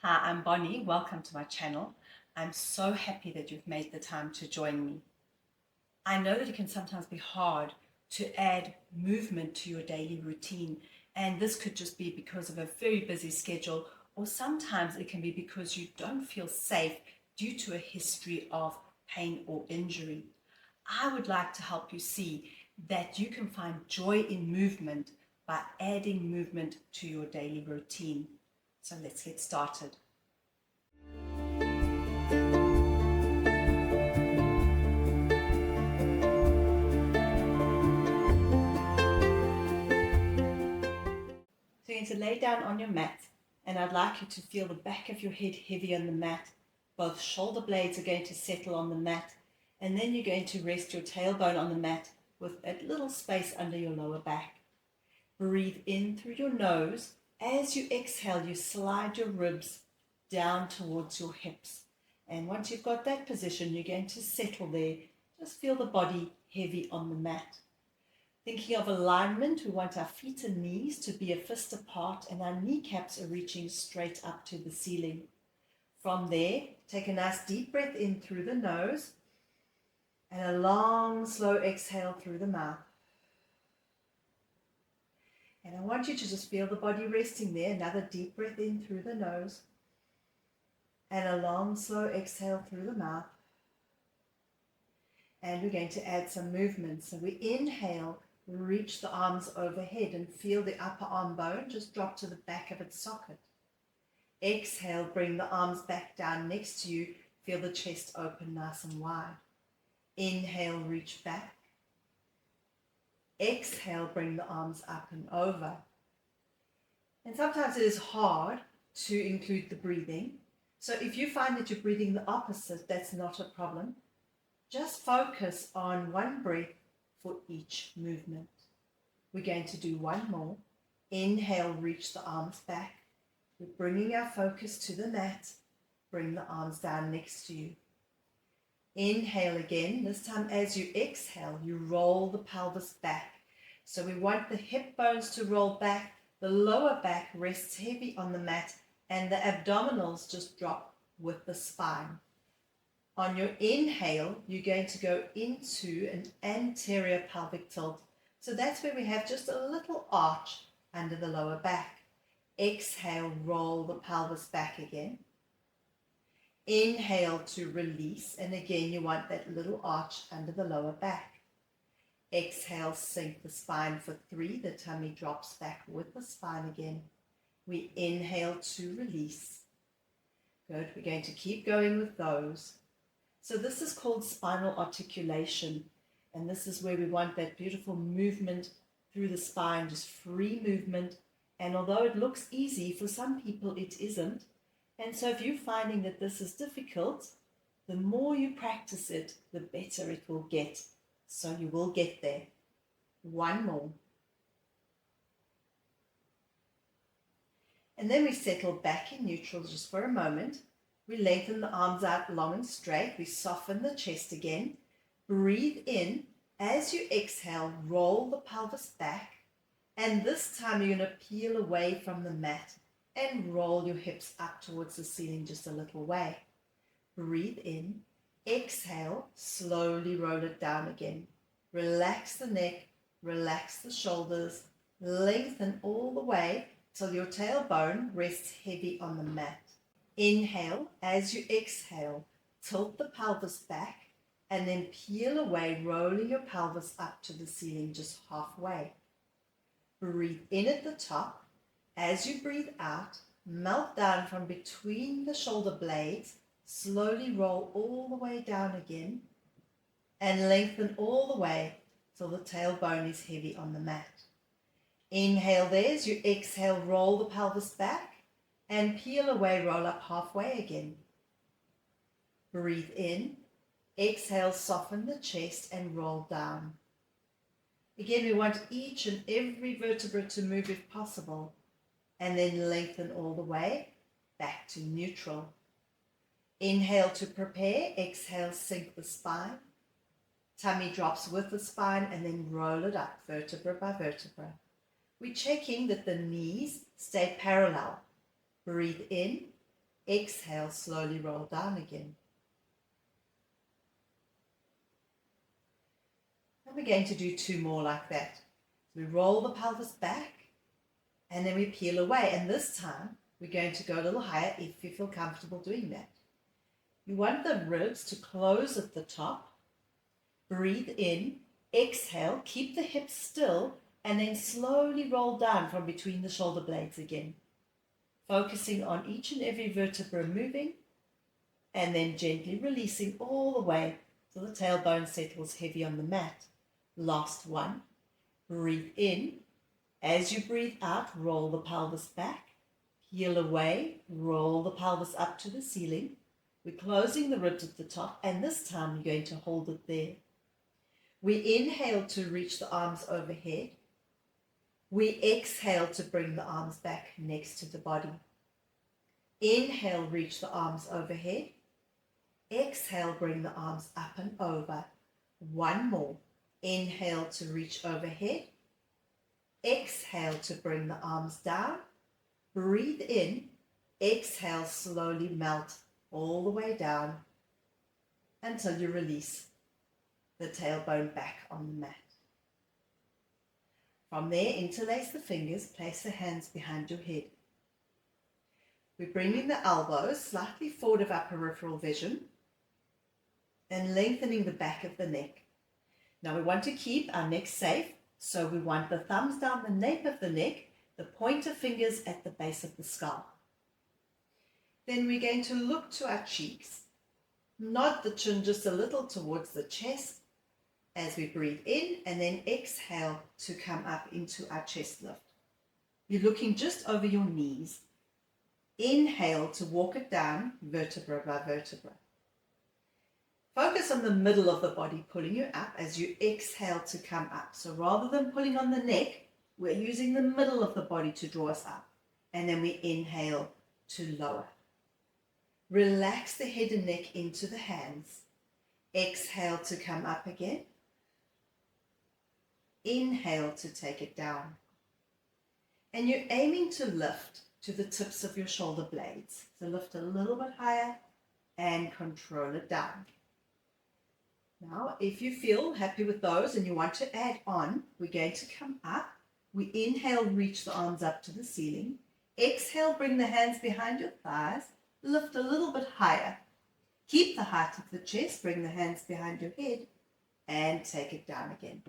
Hi, I'm Bonnie. Welcome to my channel. I'm so happy that you've made the time to join me. I know that it can sometimes be hard to add movement to your daily routine, and this could just be because of a very busy schedule, or sometimes it can be because you don't feel safe due to a history of pain or injury. I would like to help you see that you can find joy in movement by adding movement to your daily routine. So let's get started. So you're going to lay down on your mat, and I'd like you to feel the back of your head heavy on the mat. Both shoulder blades are going to settle on the mat, and then you're going to rest your tailbone on the mat with a little space under your lower back. Breathe in through your nose. As you exhale, you slide your ribs down towards your hips. And once you've got that position, you're going to settle there. Just feel the body heavy on the mat. Thinking of alignment, we want our feet and knees to be a fist apart and our kneecaps are reaching straight up to the ceiling. From there, take a nice deep breath in through the nose and a long, slow exhale through the mouth. And I want you to just feel the body resting there. Another deep breath in through the nose and a long, slow exhale through the mouth. And we're going to add some movement. So we inhale, reach the arms overhead and feel the upper arm bone just drop to the back of its socket. Exhale, bring the arms back down next to you. Feel the chest open nice and wide. Inhale, reach back. Exhale, bring the arms up and over. And sometimes it is hard to include the breathing. So if you find that you're breathing the opposite, that's not a problem. Just focus on one breath for each movement. We're going to do one more. Inhale, reach the arms back. We're bringing our focus to the mat. Bring the arms down next to you. Inhale again. This time as you exhale, you roll the pelvis back. So we want the hip bones to roll back. The lower back rests heavy on the mat and the abdominals just drop with the spine. On your inhale, you're going to go into an anterior pelvic tilt. So that's where we have just a little arch under the lower back. Exhale, roll the pelvis back again. Inhale to release, and again you want that little arch under the lower back. Exhale, sink the spine for 3. The tummy drops back with the spine again. We inhale to release. Good, we're going to keep going with those. So this is called spinal articulation, and this is where we want that beautiful movement through the spine, just free movement. And although it looks easy, for some people it isn't. And so if you're finding that this is difficult, the more you practice it, the better it will get. So you will get there. One more. And then we settle back in neutral just for a moment. We lengthen the arms out long and straight. We soften the chest again. Breathe in. As you exhale, roll the pelvis back. And this time you're going to peel away from the mat and roll your hips up towards the ceiling just a little way. Breathe in. Exhale, slowly roll it down again. Relax the neck, relax the shoulders, lengthen all the way till your tailbone rests heavy on the mat. Inhale, as you exhale, tilt the pelvis back and then peel away, rolling your pelvis up to the ceiling just halfway. Breathe in at the top. As you breathe out, melt down from between the shoulder blades. Slowly roll all the way down again and lengthen all the way till the tailbone is heavy on the mat. Inhale there. As you exhale, roll the pelvis back and peel away, roll up halfway again. Breathe in. Exhale, soften the chest and roll down. Again, we want each and every vertebra to move if possible, and then lengthen all the way back to neutral. Inhale to prepare. Exhale, sink the spine. Tummy drops with the spine and then roll it up vertebra by vertebra. We're checking that the knees stay parallel. Breathe in. Exhale, slowly roll down again. And we're going to do 2 more like that. We roll the pelvis back and then we peel away. And this time we're going to go a little higher if you feel comfortable doing that. You want the ribs to close at the top. Breathe in, exhale, keep the hips still, and then slowly roll down from between the shoulder blades again. Focusing on each and every vertebra moving, and then gently releasing all the way till the tailbone settles heavy on the mat. Last one. Breathe in. As you breathe out, roll the pelvis back. Peel away, roll the pelvis up to the ceiling. We're closing the ribs at the top, and this time we're going to hold it there. We inhale to reach the arms overhead. We exhale to bring the arms back next to the body. Inhale, reach the arms overhead. Exhale, bring the arms up and over. One more. Inhale to reach overhead. Exhale to bring the arms down. Breathe in. Exhale, slowly melt all the way down until you release the tailbone back on the mat. From there, interlace the fingers, place the hands behind your head. We're bringing the elbows slightly forward of our peripheral vision and lengthening the back of the neck. Now we want to keep our neck safe, so we want the thumbs down the nape of the neck, the pointer fingers at the base of the skull. Then we're going to look to our cheeks, nod the chin just a little towards the chest as we breathe in, and then exhale to come up into our chest lift. You're looking just over your knees. Inhale to walk it down vertebra by vertebra. Focus on the middle of the body pulling you up as you exhale to come up. So rather than pulling on the neck, we're using the middle of the body to draw us up. And then we inhale to lower. Relax the head and neck into the hands. Exhale to come up again. Inhale to take it down. And you're aiming to lift to the tips of your shoulder blades. So lift a little bit higher and control it down. Now, if you feel happy with those and you want to add on, we're going to come up. We inhale, reach the arms up to the ceiling. Exhale, bring the hands behind your thighs. Lift a little bit higher. Keep the height of the chest, bring the hands behind your head, and take it down again.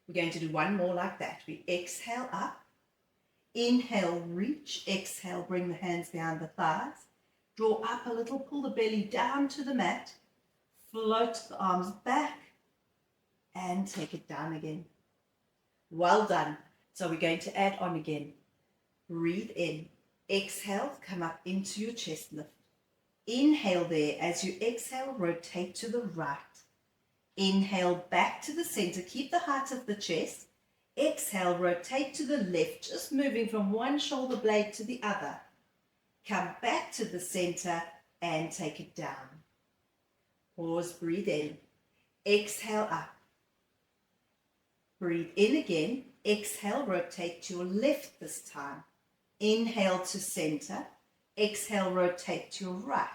We're going to do one more like that. We exhale up. Inhale, reach. Exhale, bring the hands behind the thighs. Draw up a little, pull the belly down to the mat. Float the arms back and take it down again. Well done. So we're going to add on again. Breathe in. Exhale, come up into your chest lift. Inhale there. As you exhale, rotate to the right. Inhale back to the center. Keep the height of the chest. Exhale, rotate to the left, just moving from one shoulder blade to the other. Come back to the center and take it down. Pause, breathe in. Exhale up. Breathe in again. Exhale, rotate to your left this time. Inhale to center. Exhale, rotate to your right.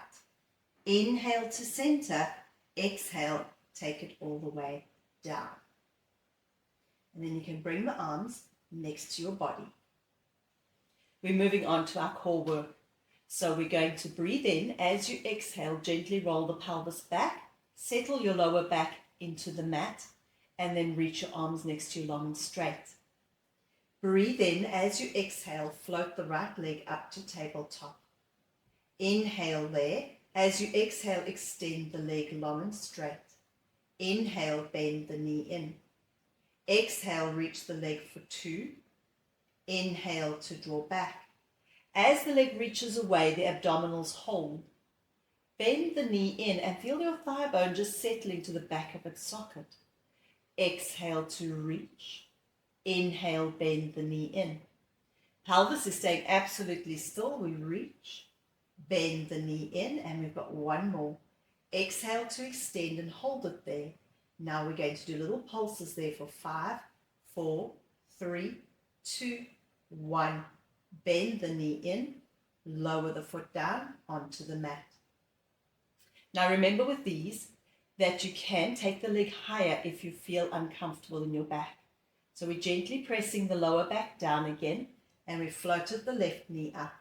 Inhale to center. Exhale, take it all the way down. And then you can bring the arms next to your body. We're moving on to our core work. So we're going to breathe in. As you exhale, gently roll the pelvis back. Settle your lower back into the mat. And then reach your arms next to you long and straight. Breathe in. As you exhale, float the right leg up to tabletop. Inhale there. As you exhale, extend the leg long and straight. Inhale, bend the knee in. Exhale, reach the leg for 2. Inhale to draw back. As the leg reaches away, the abdominals hold. Bend the knee in and feel your thigh bone just settling to the back of its socket. Exhale to reach. Inhale, bend the knee in. Pelvis is staying absolutely still. We reach, bend the knee in, and we've got one more. Exhale to extend and hold it there. Now we're going to do little pulses there for 5, 4, 3, 2, 1. Bend the knee in, Lower the foot down onto the mat. Now remember with these that you can take the leg higher if you feel uncomfortable in your back. So we're gently pressing the lower back down again, and we floated the left knee up.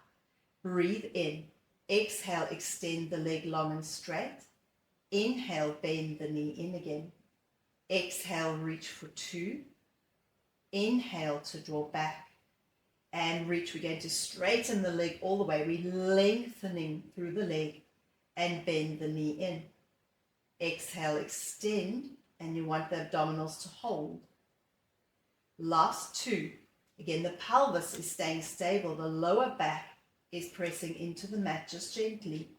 Breathe in. Exhale, extend the leg long and straight. Inhale, bend the knee in again. Exhale, reach for 2. Inhale to draw back and reach. We're going to straighten the leg all the way. We're lengthening through the leg and bend the knee in. Exhale, extend, and you want the abdominals to hold. Last 2. Again, the pelvis is staying stable. The lower back is pressing into the mat just gently.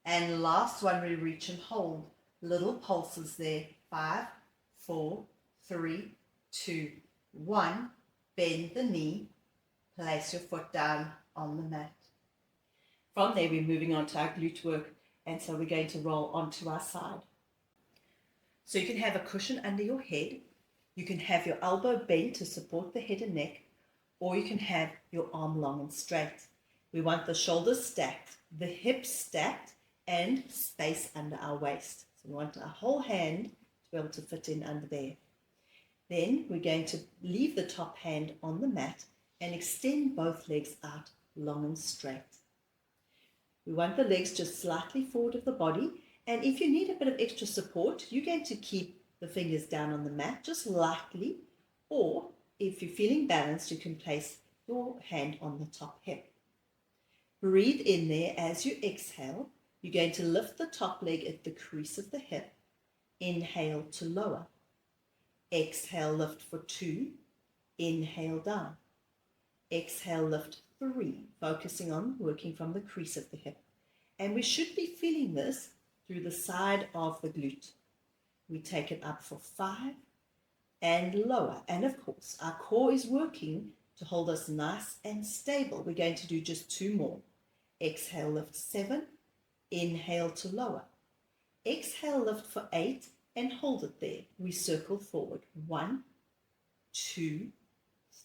And last one, we reach and hold. Little pulses there. 5, 4, 3, 2, 1. Bend the knee. Place your foot down on the mat. From there, we're moving on to our glute work. And so we're going to roll onto our side. So you can have a cushion under your head. You can have your elbow bent to support the head and neck. Or you can have your arm long and straight. We want the shoulders stacked, the hips stacked, and space under our waist. So we want our whole hand to be able to fit in under there. Then we're going to leave the top hand on the mat and extend both legs out long and straight. We want the legs just slightly forward of the body, and if you need a bit of extra support, you're going to keep the fingers down on the mat just lightly, or if you're feeling balanced, you can place your hand on the top hip. Breathe in there as you exhale. You're going to lift the top leg at the crease of the hip. Inhale to lower. Exhale, lift for 2. Inhale down. Exhale, lift 3, focusing on working from the crease of the hip. And we should be feeling this through the side of the glute. We take it up for 5 and lower. And of course, our core is working to hold us nice and stable. We're going to do just 2 more. Exhale, lift 7. Inhale to lower. Exhale, lift for 8 and hold it there. We circle forward. 1, 2,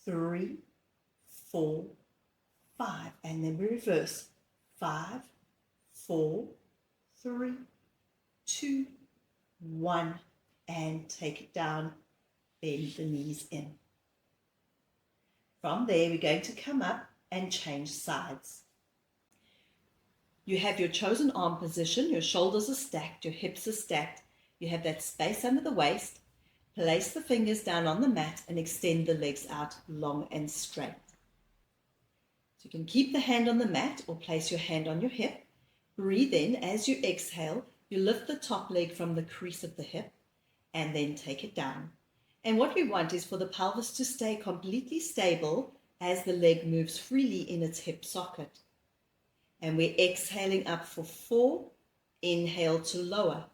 3, 4, 5. And then we reverse. 5, 4, 3, 2, 1. And take it down. Bend the knees in. From there, we're going to come up and change sides. You have your chosen arm position, your shoulders are stacked, your hips are stacked, you have that space under the waist. Place the fingers down on the mat and extend the legs out long and straight. So you can keep the hand on the mat or place your hand on your hip. Breathe in. As you exhale, you lift the top leg from the crease of the hip and then take it down. And what we want is for the pelvis to stay completely stable as the leg moves freely in its hip socket. And we're exhaling up for 4. Inhale to lower.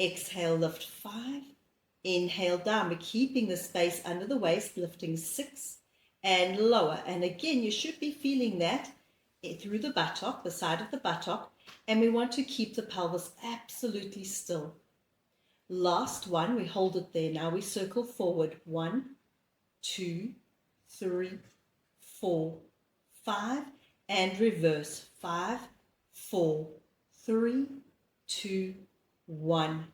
Exhale, lift 5. Inhale down. We're keeping the space under the waist, lifting 6 and lower. And again, you should be feeling that through the buttock, the side of the buttock. And we want to keep the pelvis absolutely still. Last one, we hold it there. Now we circle forward. 1, 2, 3, 4, 5. And reverse. 5, 4, 3, 2, 1.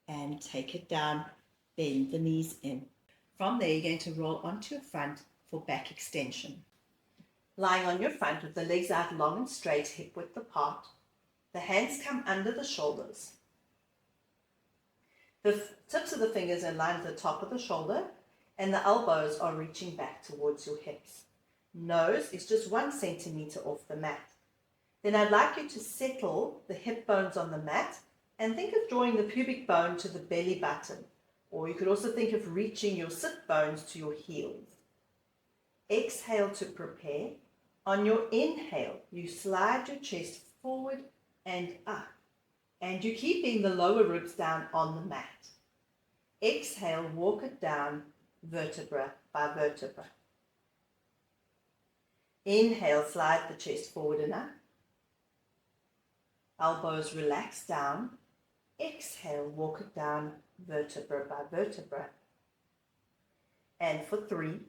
And take it down. Bend the knees in. From there, you're going to roll onto your front for back extension. Lying on your front with the legs out long and straight, hip width apart. The hands come under the shoulders. The tips of the fingers are in line with the top of the shoulder, and the elbows are reaching back towards your hips. Nose is just 1 centimeter off the mat. Then I'd like you to settle the hip bones on the mat and think of drawing the pubic bone to the belly button, or you could also think of reaching your sit bones to your heels. Exhale to prepare. On your inhale, you slide your chest forward and up, and you're keeping the lower ribs down on the mat. Exhale, walk it down vertebra by vertebra. Inhale, slide the chest forward and up. Elbows relax down. Exhale, walk it down vertebra by vertebra. And for 3,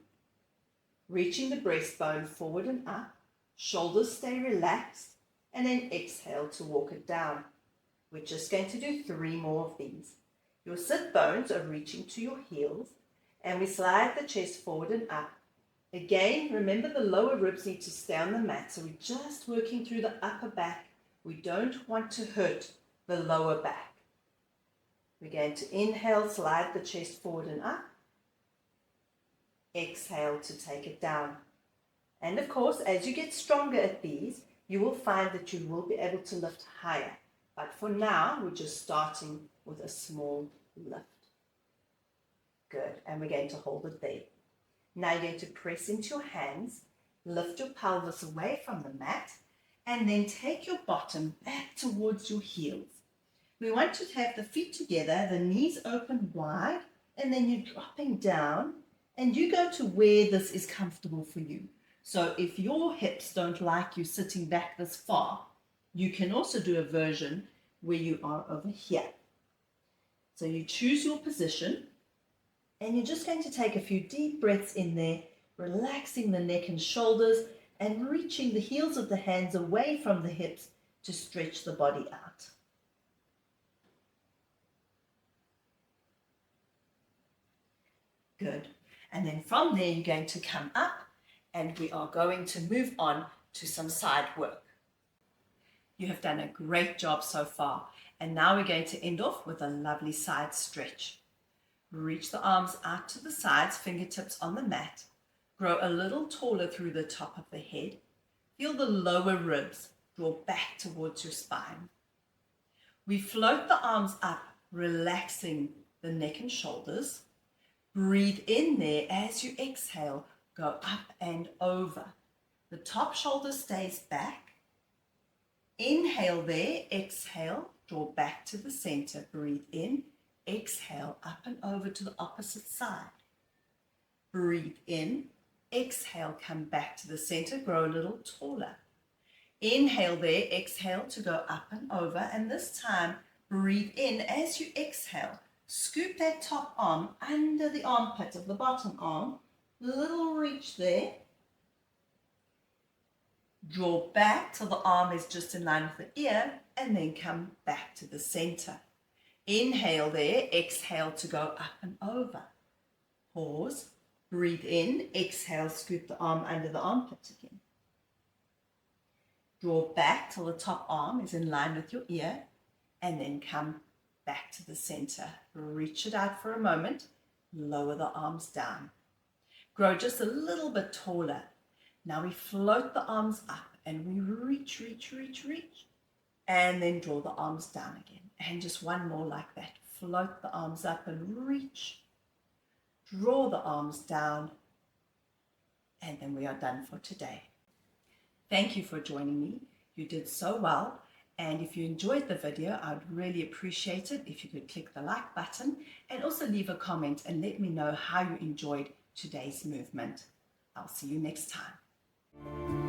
reaching the breastbone forward and up. Shoulders stay relaxed, and then exhale to walk it down. We're just going to do 3 more of these. Your sit bones are reaching to your heels, and we slide the chest forward and up. Again, remember the lower ribs need to stay on the mat, so we're just working through the upper back. We don't want to hurt the lower back. We're going to inhale, slide the chest forward and up. Exhale to take it down. And of course, as you get stronger at these, you will find that you will be able to lift higher. But for now, we're just starting with a small lift. Good. And we're going to hold it there. Now you're going to press into your hands, lift your pelvis away from the mat, and then take your bottom back towards your heels. We want to have the feet together, the knees open wide, and then you're dropping down, and you go to where this is comfortable for you. So if your hips don't like you sitting back this far, you can also do a version where you are over here. So you choose your position, and you're just going to take a few deep breaths in there, relaxing the neck and shoulders, and reaching the heels of the hands away from the hips to stretch the body out. Good. And then from there, you're going to come up, and we are going to move on to some side work. You have done a great job so far, and now we're going to end off with a lovely side stretch. Reach the arms out to the sides, fingertips on the mat. Grow a little taller through the top of the head. Feel the lower ribs draw back towards your spine. We float the arms up, relaxing the neck and shoulders. Breathe in there as you exhale. Go up and over. The top shoulder stays back. Inhale there, exhale, draw back to the center. Breathe in, exhale, up and over to the opposite side. Breathe in, exhale, come back to the center, grow a little taller. Inhale there, exhale to go up and over, and this time breathe in as you exhale. Scoop that top arm under the armpit of the bottom arm, little reach there. Draw back till the arm is just in line with the ear, and then come back to the center. Inhale there, exhale to go up and over. Pause, breathe in, exhale, scoop the arm under the armpit again. Draw back till the top arm is in line with your ear, and then come back to the center. Reach it out for a moment, lower the arms down. Grow just a little bit taller. Now we float the arms up and we reach, and then draw the arms down again. And just one more like that. Float the arms up and reach. Draw the arms down. And then we are done for today. Thank you for joining me. You did so well. And if you enjoyed the video, I would really appreciate it if you could click the like button and also leave a comment and let me know how you enjoyed today's movement. I'll see you next time.